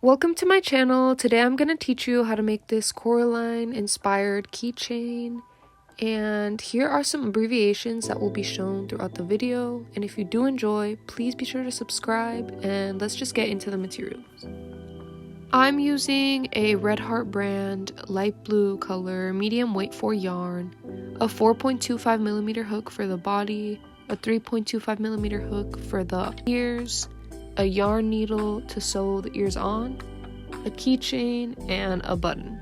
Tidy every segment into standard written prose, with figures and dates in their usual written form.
Welcome to my channel. Today I'm going to teach you how to make this Coraline inspired keychain, and here are some abbreviations that will be shown throughout the video. And if you do enjoy, please be sure to subscribe, and let's just get into the materials. I'm using a Red Heart brand light blue color medium weight 4 yarn, a 4.25mm hook for the body, a 3.25mm hook for the ears, a yarn needle to sew the ears on, a keychain, and a button.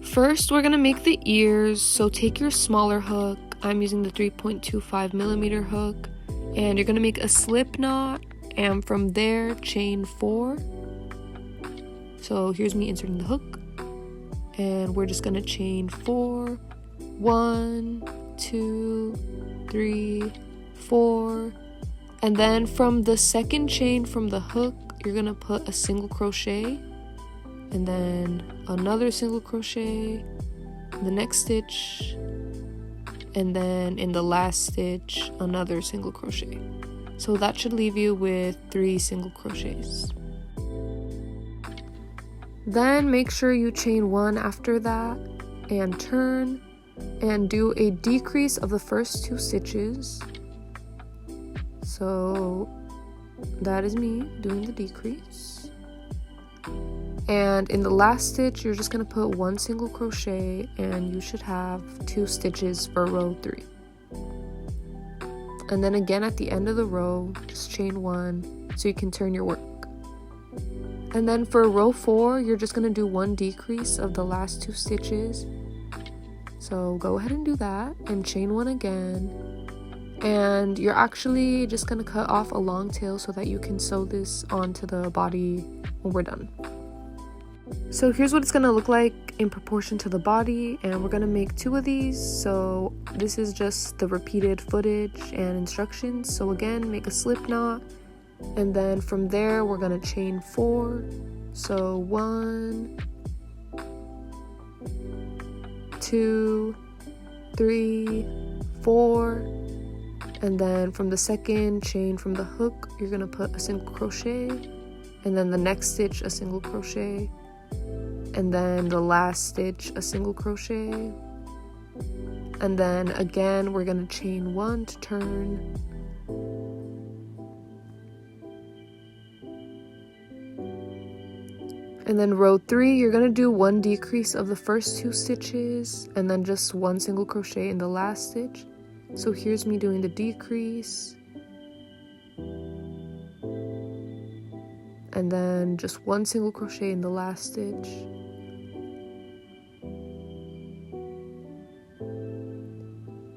First, we're going to make the ears, so take your smaller hook. I'm using the 3.25mm hook, and you're going to make a slip knot, and from there chain 4. So here's me inserting the hook, and we're just going to chain 4. 1, 2, 3, 4, and then from the second chain from the hook you're gonna put a single crochet, and then another single crochet in the next stitch, and then in the last stitch another single crochet. So that should leave you with 3 single crochets. Then make sure you chain 1 after that and turn and do a decrease of the first 2 stitches. So that is me doing the decrease, and in the last stitch you're just going to put 1 single crochet, and you should have 2 stitches for row 3. And then again at the end of the row just chain 1 so you can turn your work. And then for row 4 you're just going to do 1 decrease of the last 2 stitches, so go ahead and do that and chain 1 again. And you're actually just going to cut off a long tail so that you can sew this onto the body when we're done. So here's what it's going to look like in proportion to the body, and we're going to make 2 of these. So this is just the repeated footage and instructions. So again, make a slip knot, and then from there we're going to chain 4. So 1, 2, 3, 4. And then from the second chain from the hook you're going to put a single crochet, and then the next stitch a single crochet, and then the last stitch a single crochet, and then again we're going to chain 1 to turn, and then row 3 you're going to do 1 decrease of the first 2 stitches and then just 1 single crochet in the last stitch. So here's me doing the decrease, and then just 1 single crochet in the last stitch,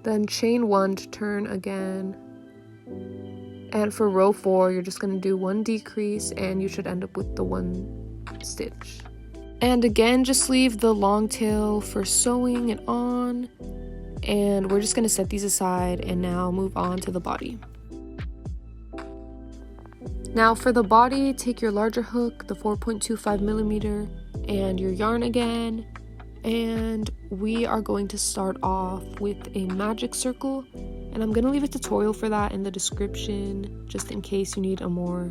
then chain 1 to turn again. And for row 4 you're just going to do 1 decrease, and you should end up with the 1 stitch. And again, just leave the long tail for sewing it on. And we're just going to set these aside and now move on to the body. Now for the body, take your larger hook, the 4.25mm, and your yarn again, and we are going to start off with a magic circle, and I'm going to leave a tutorial for that in the description just in case you need a more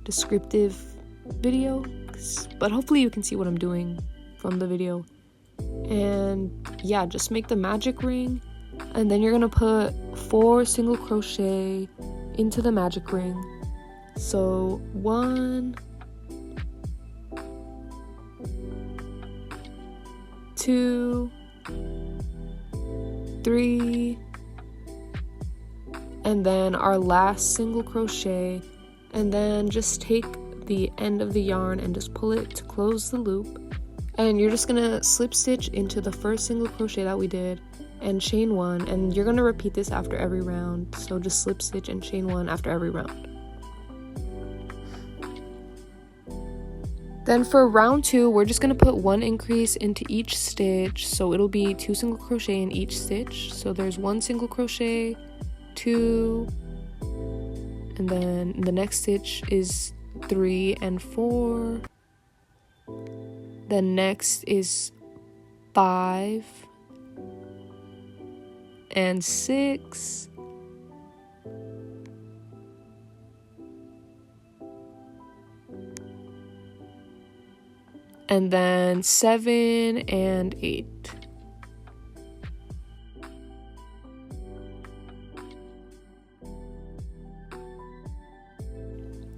descriptive video, but hopefully you can see what I'm doing from the video. And yeah, just make the magic ring, and then you're gonna put 4 single crochet into the magic ring. So 1, 2, 3, and then our last single crochet, and then just take the end of the yarn and just pull it to close the loop. And you're just gonna slip stitch into the first single crochet that we did and chain 1, and you're gonna repeat this after every round. So just slip stitch and chain 1 after every round. Then for round 2 we're just gonna put 1 increase into each stitch, so it'll be 2 single crochet in each stitch. So there's 1 single crochet, 2, and then the next stitch is 3 and 4. Then next is 5 and 6. And then 7 and 8.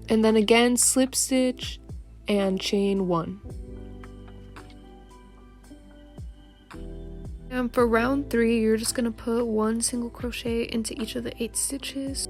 And then again, slip stitch and chain 1. And for round 3, you're just going to put 1 single crochet into each of the 8 stitches.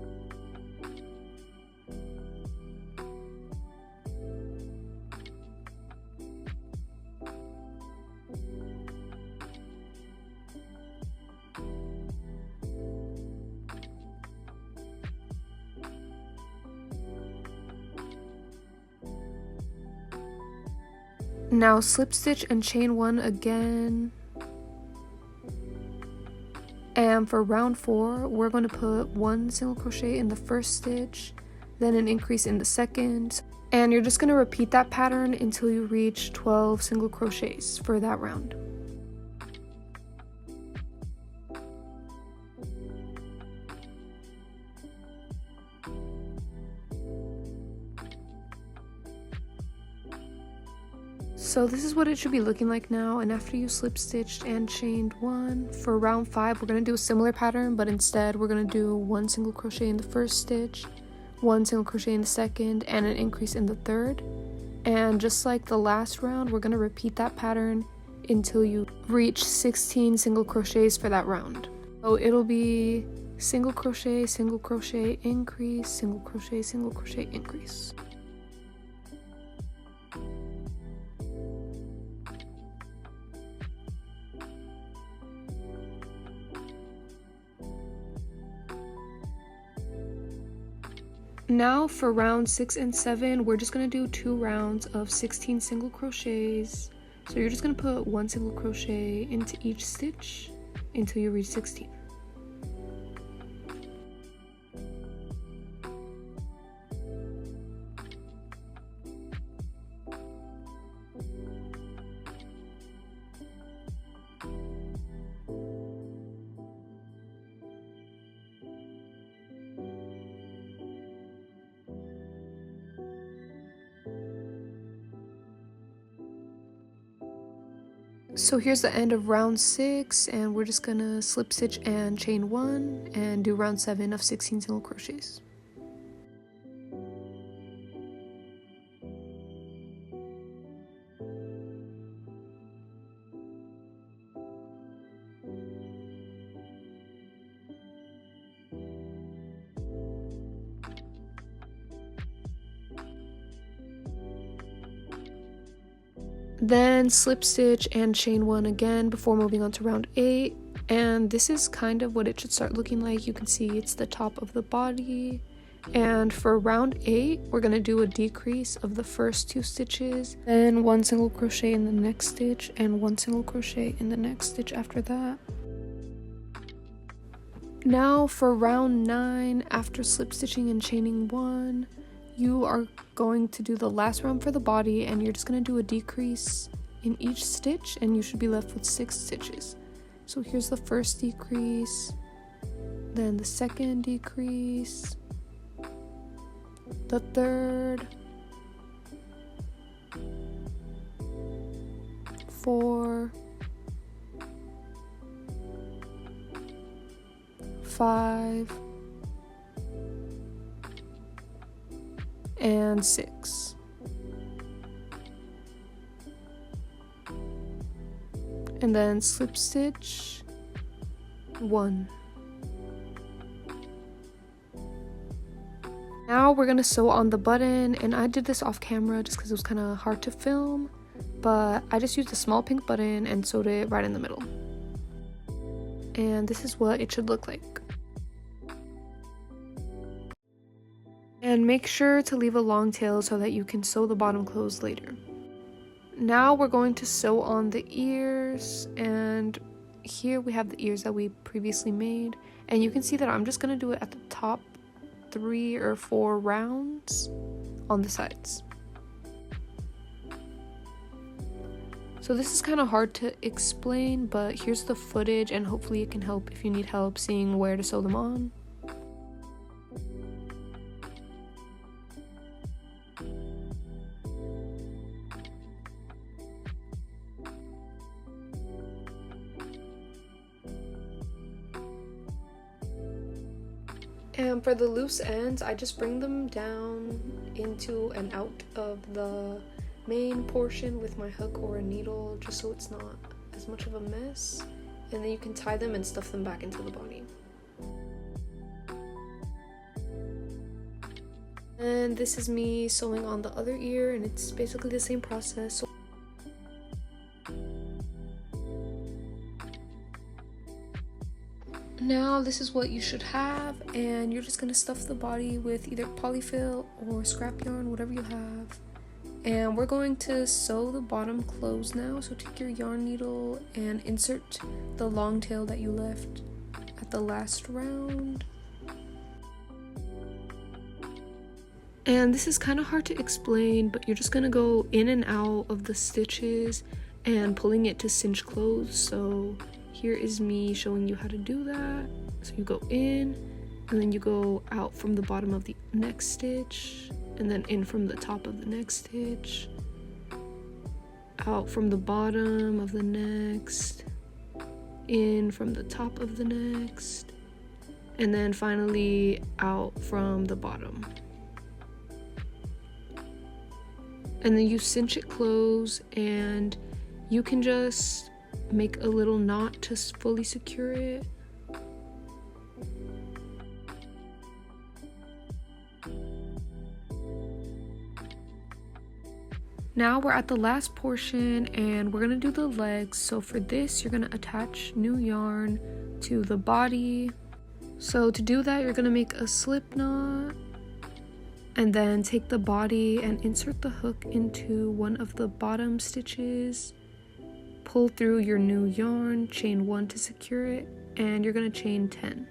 Now slip stitch and chain 1 again. And for round 4, we're going to put 1 single crochet in the first stitch, then an increase in the second, and you're just going to repeat that pattern until you reach 12 single crochets for that round. So this is what it should be looking like now, and after you slip stitched and chained 1, for round 5 we're going to do a similar pattern, but instead we're going to do 1 single crochet in the first stitch, 1 single crochet in the second, and an increase in the third. And just like the last round, we're going to repeat that pattern until you reach 16 single crochets for that round. So it'll be single crochet, increase, single crochet, increase. Now for round 6 and 7, we're just going to do 2 rounds of 16 single crochets. So you're just going to put 1 single crochet into each stitch until you reach 16. So here's the end of round 6, and we're just gonna slip stitch and chain 1 and do round 7 of 16 single crochets. Then slip stitch and chain 1 again before moving on to round 8, and this is kind of what it should start looking like. You can see it's the top of the body. And for round 8, we're going to do a decrease of the first 2 stitches, then 1 single crochet in the next stitch and 1 single crochet in the next stitch after that. Now for round 9, after slip stitching and chaining 1, you are going to do the last round for the body, and you're just going to do a decrease in each stitch, and you should be left with 6 stitches. So here's the first decrease, then the second decrease, the third, 4, 5, and 6. And then slip stitch 1. Now we're gonna sew on the button, and I did this off camera just because it was kind of hard to film, but I just used a small pink button and sewed it right in the middle. And this is what it should look like. And make sure to leave a long tail so that you can sew the bottom closed later. Now we're going to sew on the ears, and here we have the ears that we previously made, and you can see that I'm just going to do it at the top 3 or 4 rounds on the sides. So this is kind of hard to explain, but here's the footage, and hopefully it can help if you need help seeing where to sew them on. And for the loose ends, I just bring them down into and out of the main portion with my hook or a needle, just so it's not as much of a mess. And then you can tie them and stuff them back into the body. And this is me sewing on the other ear, and it's basically the same process. Now this is what you should have, and you're just going to stuff the body with either polyfill or scrap yarn, whatever you have. And we're going to sew the bottom closed now, so take your yarn needle and insert the long tail that you left at the last round. And this is kind of hard to explain, but you're just going to go in and out of the stitches and pulling it to cinch closed. So here is me showing you how to do that. So you go in, and then you go out from the bottom of the next stitch, and then in from the top of the next stitch, out from the bottom of the next, in from the top of the next, and then finally out from the bottom. And then you cinch it close, and you can just make a little knot to fully secure it. Now we're at the last portion, and we're gonna do the legs. So for this, you're gonna attach new yarn to the body. So to do that, you're gonna make a slip knot, and then take the body and insert the hook into one of the bottom stitches. Pull through your new yarn, chain 1 to secure it, and you're going to chain 10.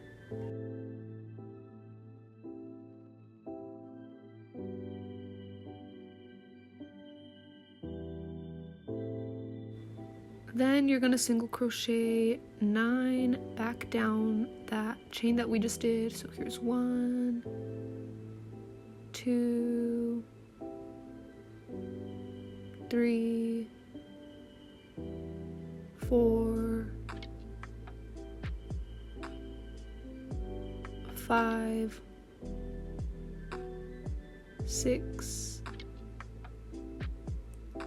Then you're going to single crochet 9 back down that chain that we just did. So here's 1, 2, 3, 4, 5, 6,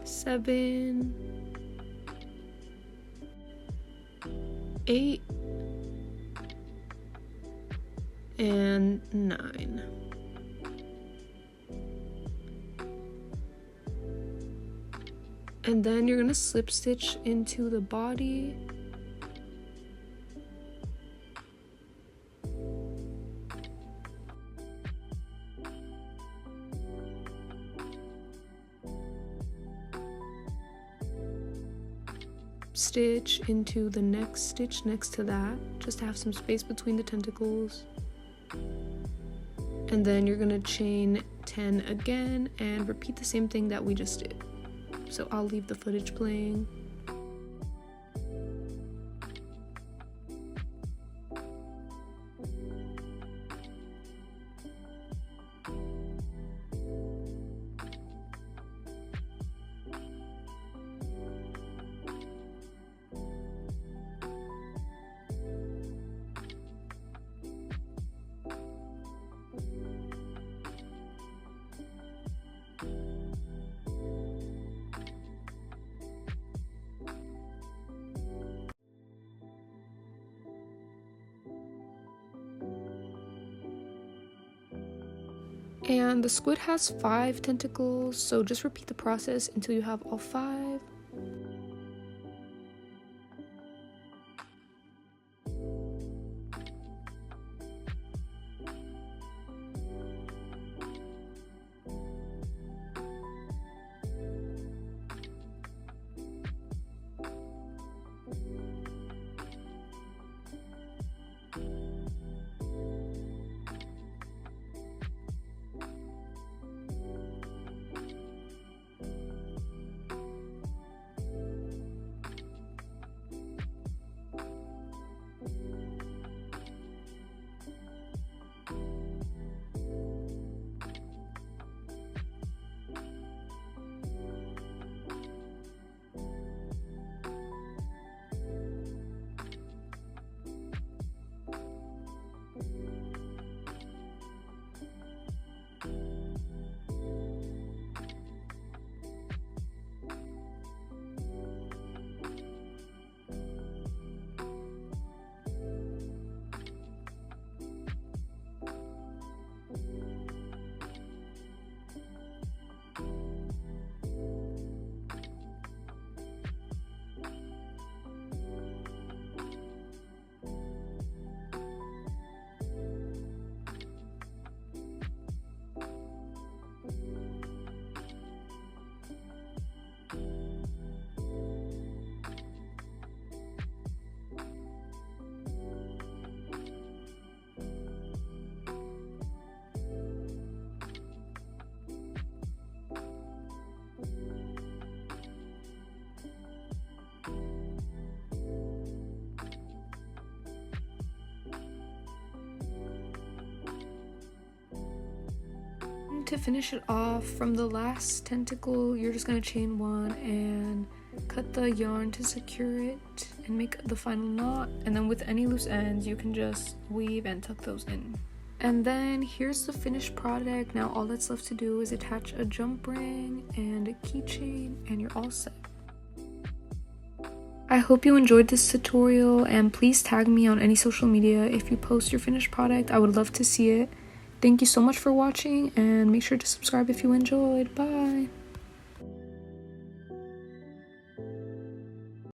7, 8, and 9. And then you're going to slip stitch into the body. Stitch into the next stitch next to that, just to have some space between the tentacles. And then you're going to chain 10 again and repeat the same thing that we just did. So I'll leave the footage playing. And the squid has 5 tentacles, so just repeat the process until you have all 5. to finish it off, from the last tentacle, you're just going to chain 1 and cut the yarn to secure it and make the final knot. And then with any loose ends, you can just weave and tuck those in. And then here's the finished product. Now all that's left to do is attach a jump ring and a keychain, and you're all set. I hope you enjoyed this tutorial, and please tag me on any social media if you post your finished product. I would love to see it. Thank you so much for watching, and make sure to subscribe if you enjoyed. Bye!